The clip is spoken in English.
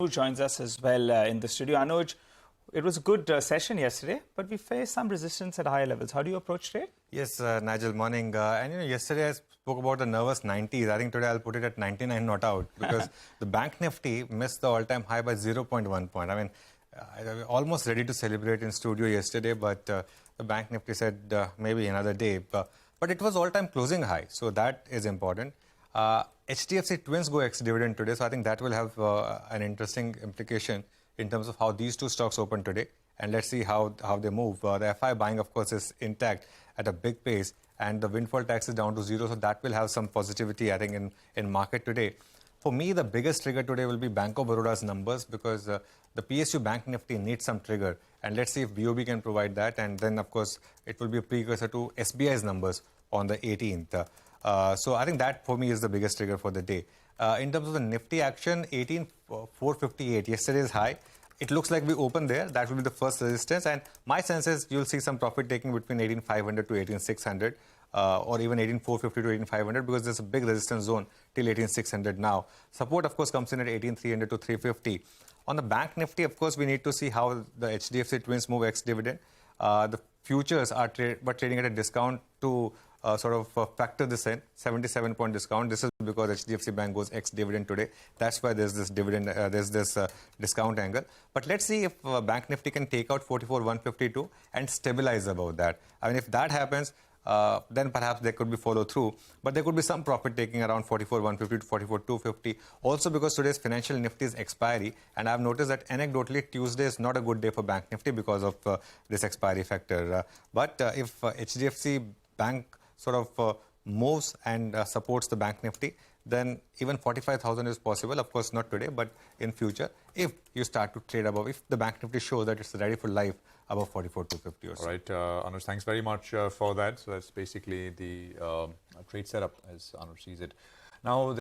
Anuj joins us as well in the studio. Anuj, it was a good session yesterday, but we faced some resistance at higher levels. How do you approach trade? Yes, Nigel, morning. Yesterday I spoke about the nervous 90s. I think today I'll put it at 99 not out because the Bank Nifty missed the all-time high by 0.1 point. I mean, I was almost ready to celebrate in studio yesterday, but the Bank Nifty said maybe another day. But it was all-time closing high, so that is important. HDFC Twins go ex-dividend today, so I think that will have an interesting implication in terms of how these two stocks open today. And let's see how they move. The FI buying, of course, is intact at a big pace, and the windfall tax is down to zero, so that will have some positivity, I think, in market today. For me, the biggest trigger today will be Bank of Baroda's numbers because the PSU Bank Nifty needs some trigger. And let's see if BOB can provide that. And then, of course, it will be a precursor to SBI's numbers on the 18th. So I think that, for me, is the biggest trigger for the day. In terms of the Nifty action, 18,458, yesterday's high. It looks like we opened there. That will be the first resistance. And my sense is you'll see some profit taking between 18,500 to 18,600 or even 18,450 to 18,500 because there's a big resistance zone till 18,600 now. Support, of course, comes in at 18,300 to 350. On the Bank Nifty, of course, we need to see how the HDFC Twins move ex-dividend. The futures are trading at a discount to factor this in, 77-point discount. This is because HDFC Bank goes ex-dividend today. That's why there's this dividend, there's this discount angle. But let's see if Bank Nifty can take out 44,152 and stabilize above that. I mean, if that happens, then perhaps there could be follow through. But there could be some profit taking around 44,150 to 44,250. Also because today's financial Nifty is expiry. And I've noticed that anecdotally Tuesday is not a good day for Bank Nifty because of this expiry factor. But if HDFC Bank moves and supports the Bank Nifty, then even 45,000 is possible. Of course, not today, but in future, if you start to trade above, if the Bank Nifty shows that it's ready for life above 44,250 or so. All right, Anuj, thanks very much for that. So that's basically the trade setup as Anuj sees it. Now,